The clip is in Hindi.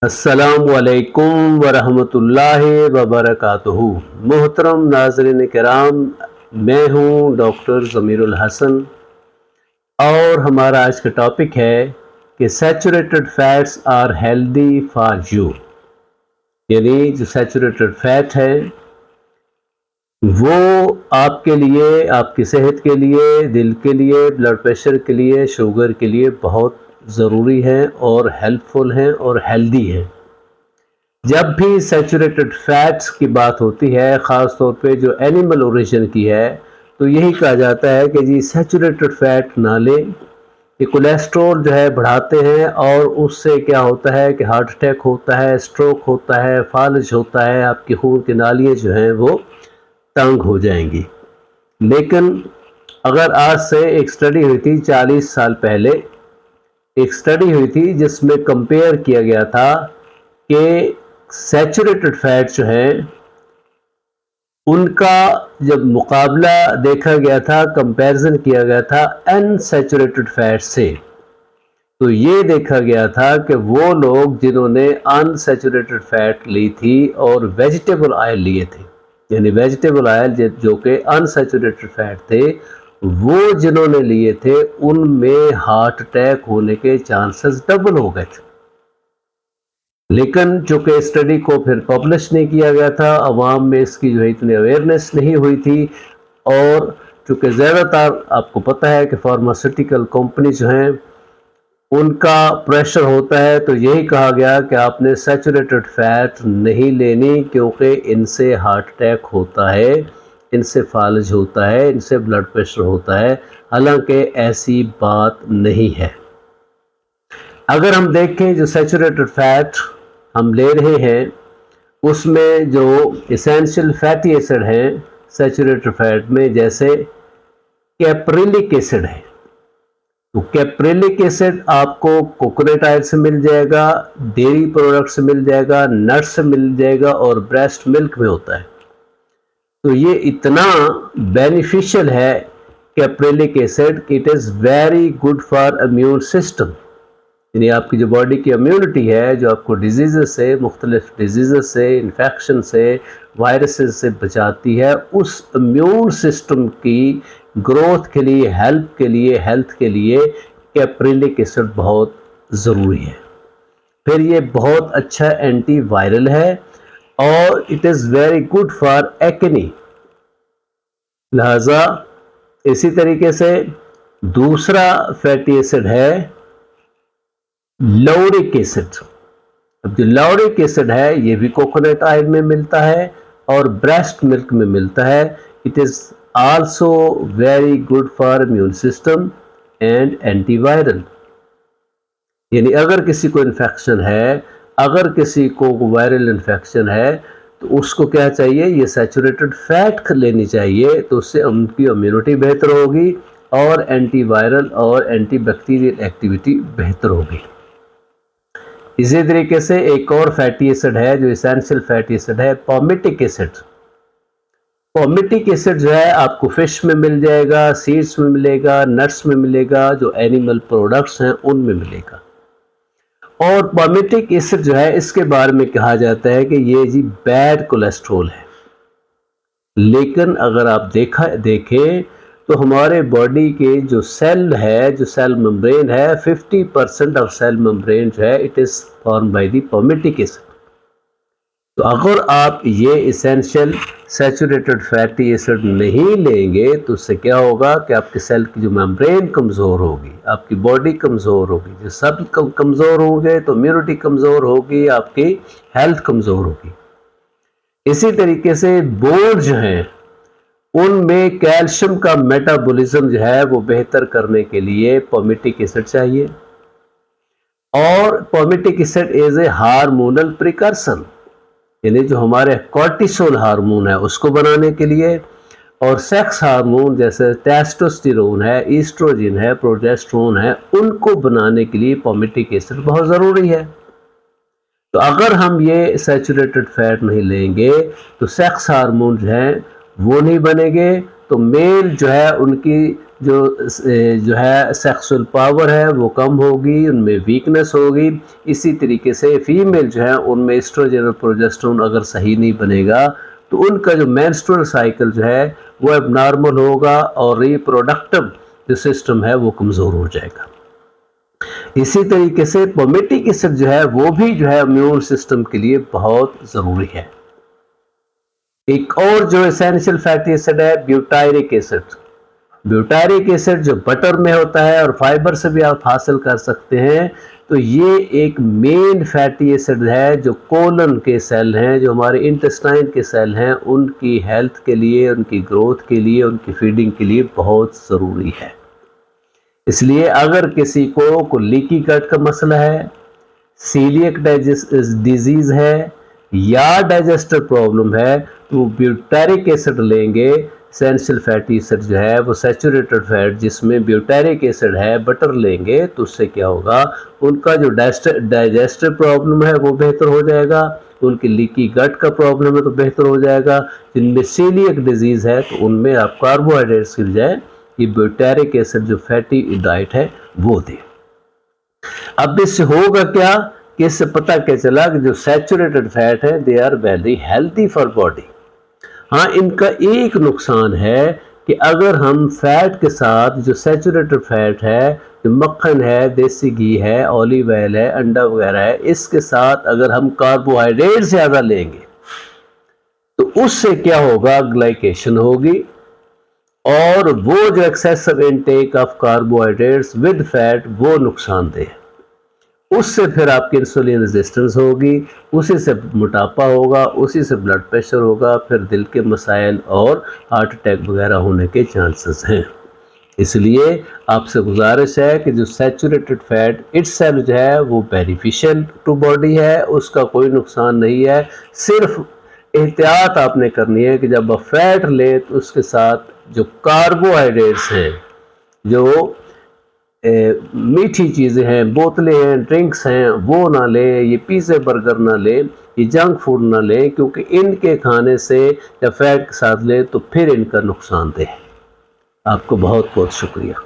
अस्सलामुअलैकुम वरहमतुल्लाहि वबरकातुहू। मोहतरम नाज़रीन किराम, मैं हूँ डॉक्टर ज़मीरुल हसन और हमारा आज का टॉपिक है कि saturated fats are healthy for you. यानी जो सैचुरेटेड फैट है वो आपके लिए, आपकी सेहत के लिए, दिल के लिए, ब्लड प्रेशर के लिए, शुगर के लिए बहुत ज़रूरी है और हेल्पफुल है और हेल्दी है। जब भी सैचुरेटेड फैट्स की बात होती है, ख़ास तौर पे जो एनिमल ओरिजिन की है, तो यही कहा जाता है कि जी सैचुरेटेड फैट ना लें। ये कोलेस्ट्रॉल जो है बढ़ाते हैं और उससे क्या होता है कि हार्ट अटैक होता है, स्ट्रोक होता है, फालिज होता है, आपकी खून की नालियाँ जो हैं वो तंग हो जाएंगी। लेकिन अगर आज से एक स्टडी हुई थी 40 साल पहले, एक स्टडी हुई थी जिसमें कंपेयर किया गया था कि सैचुरेटेड फैट जो है उनका जब मुकाबला देखा गया था, कंपैरिजन किया गया था अनसैचुरेटेड फैट से, तो ये देखा गया था कि वो लोग जिन्होंने अनसैचुरेटेड फैट ली थी और वेजिटेबल ऑयल लिए थे, यानी वेजिटेबल ऑयल जो कि अनसैचुरेटेड फैट थे, वो जिन्होंने लिए थे उनमें हार्ट अटैक होने के चांसेस डबल हो गए थे। लेकिन चूँकि स्टडी को फिर पब्लिश नहीं किया गया था, अवाम में इसकी जो है इतनी अवेयरनेस नहीं हुई थी और चूँकि ज़्यादातर आपको पता है कि फार्मास्यूटिकल कंपनी जो हैं उनका प्रेशर होता है, तो यही कहा गया कि आपने सैचुरेटेड फैट नहीं लेनी क्योंकि इनसे हार्ट अटैक होता है, इनसे फालिज होता है, इनसे ब्लड प्रेशर होता है। हालांकि ऐसी बात नहीं है। अगर हम देखें जो सैचुरेटेड फैट हम ले रहे हैं उसमें जो एसेंशियल फैटी एसिड हैं सैचुरेटेड फैट में, जैसे कैप्रिलिक एसिड है, तो कैप्रिलिक एसिड आपको कोकोनट ऑयल से मिल जाएगा, डेयरी प्रोडक्ट से मिल जाएगा, नट्स से मिल जाएगा और ब्रेस्ट मिल्क में होता है। तो ये इतना बेनिफिशियल है caprylic acid, it is very good for immune system. यानी आपकी जो बॉडी की इम्यूनिटी है, जो आपको डिजीज़ से, मुख्तलिफ डिजीज़ से, इन्फेक्शन से, वायरसेस से बचाती है, उस इम्यून सिस्टम की ग्रोथ के लिए, हेल्थ के लिए कैप्रिलिक एसिड बहुत ज़रूरी है। फिर ये बहुत अच्छा एंटी वायरल है और it is very good for acne. लिहाजा इसी तरीके से दूसरा फैटी एसिड है लॉरिक एसिड। अब जो लॉरिक एसिड है ये भी कोकोनट ऑयल में मिलता है और ब्रेस्ट मिल्क में मिलता है। It is also very good for immune system and antiviral. यानी अगर किसी को इन्फेक्शन है, अगर किसी को वायरल इन्फेक्शन है, तो उसको क्या चाहिए, ये सैचुरेटेड फैट लेनी चाहिए, तो उससे उनकी इम्यूनिटी बेहतर होगी और एंटीवायरल और एंटीबैक्टीरियल एक्टिविटी बेहतर होगी। इसी तरीके से एक और फैटी एसिड है जो एसेंशियल फैटी एसिड है, पॉमिटिक एसिड। पॉमिटिक एसिड जो है आपको फिश में मिल जाएगा, सीड्स में मिलेगा, नट्स में मिलेगा, जो एनिमल प्रोडक्ट्स हैं उनमें मिलेगा। और पॉमिटिक एसिड जो है इसके बारे में कहा जाता है कि ये जी बैड कोलेस्ट्रॉल है। लेकिन अगर आप देखें तो हमारे बॉडी के जो सेल है, जो सेल मेम्ब्रेन है, 50% ऑफ सेल मेम्ब्रेन जो है it is form by the palmitic acid. तो अगर आप ये इसेंशियल सैचुरेटेड फैटी एसिड नहीं लेंगे तो उससे क्या होगा कि आपके सेल की जो मेम्ब्रेन कमज़ोर होगी, आपकी बॉडी कमज़ोर होगी, जो सब कमज़ोर होंगे तो इम्यूनिटी कमज़ोर होगी, आपकी हेल्थ कमज़ोर होगी। इसी तरीके से बोन जो हैं उनमें कैल्शियम का मेटाबॉलिज्म जो है वो बेहतर करने के लिए पॉमिटिक एसिड चाहिए। और palmitic acid is a hormonal precursor, यानी जो हमारे कॉर्टिसोल हार्मोन है उसको बनाने के लिए, और सेक्स हार्मोन जैसे टेस्टोस्टेरोन है, ईस्ट्रोजन है, प्रोजेस्टेरोन है, उनको बनाने के लिए पॉमिटिक एसिड बहुत ज़रूरी है। तो अगर हम ये सैचुरेटेड फैट नहीं लेंगे तो सेक्स हार्मोन जो है वो नहीं बनेंगे, तो मेल जो है उनकी जो है सेक्सुअल पावर है वो कम होगी, उनमें वीकनेस होगी। इसी तरीके से फीमेल जो है उनमें एस्ट्रोजन और प्रोजेस्टेरोन अगर सही नहीं बनेगा तो उनका जो मेंस्ट्रुअल साइकिल जो है वो एबनॉर्मल होगा और रिप्रोडक्टिव जो सिस्टम है वो कमज़ोर हो जाएगा। इसी तरीके से पोमेटिक एसिड जो है वो भी जो है इम्यून सिस्टम के लिए बहुत ज़रूरी है। एक और जो एसेंशियल फैटी एसिड है ब्यूटायरिक एसिड। ब्यूटायरिक एसिड जो बटर में होता है और फाइबर से भी आप हासिल कर सकते हैं। तो ये एक मेन फैटी एसिड है जो कोलन के सेल हैं, जो हमारे इंटेस्टाइन के सेल हैं, उनकी हेल्थ के लिए, उनकी ग्रोथ के लिए, उनकी फीडिंग के लिए बहुत ज़रूरी है। इसलिए अगर किसी को लीकी गट का मसला है, सीलियक डिजीज़ है या डाइजेस्टिव प्रॉब्लम है तो वो ब्यूटारिक एसिड लेंगे। एसेंशियल फैटी एसिड जो है वो सैचुरेटेड फैट जिसमें ब्यूटारिक एसिड है बटर लेंगे तो उससे क्या होगा, उनका जो डाइजेस्टिव प्रॉब्लम है वो बेहतर हो जाएगा, उनकी लीकी गट का प्रॉब्लम है तो बेहतर हो जाएगा। जिनमें सीलियक डिजीज़ है तो उनमें आप कार्बोहाइड्रेट्स की बजाय ये ब्यूटारिक एसिड जो फैटी डाइट है वो दें। अब इससे होगा क्या कि इससे पता क्या चला कि जो सैचुरेटेड फैट है they are very healthy for body. हाँ, इनका एक नुकसान है कि अगर हम फैट के साथ जो सैचुरेटेड फैट है, जो मक्खन है, देसी घी है, ऑलिव ऑयल है, अंडा वगैरह है, इसके साथ अगर हम कार्बोहाइड्रेट ज़्यादा लेंगे तो उससे क्या होगा, ग्लाइकेशन होगी और वो जो excessive intake of carbohydrates with fat वो नुकसानदेह है। उससे फिर आपकी इंसुलिन रेजिस्टेंस होगी, उसी से मोटापा होगा, उसी से ब्लड प्रेशर होगा, फिर दिल के मसाइल और हार्ट अटैक वगैरह होने के चांसेस हैं। इसलिए आपसे गुजारिश है कि जो सैचुरेटेड फैट इटसेल्फ जो है वो बेनिफिशियल टू बॉडी है, उसका कोई नुकसान नहीं है। सिर्फ एहतियात आपने करनी है कि जब आप फैट लें तो उसके साथ जो कार्बोहाइड्रेट्स हैं, जो मीठी चीज़ें हैं, बोतलें हैं, ड्रिंक्स हैं, वो ना लें, ये पिज़्ज़े बर्गर ना लें, ये जंक फूड ना लें, क्योंकि इनके खाने से या फैट के साथ लें तो फिर इनका नुकसानदेह है। आपको बहुत बहुत शुक्रिया।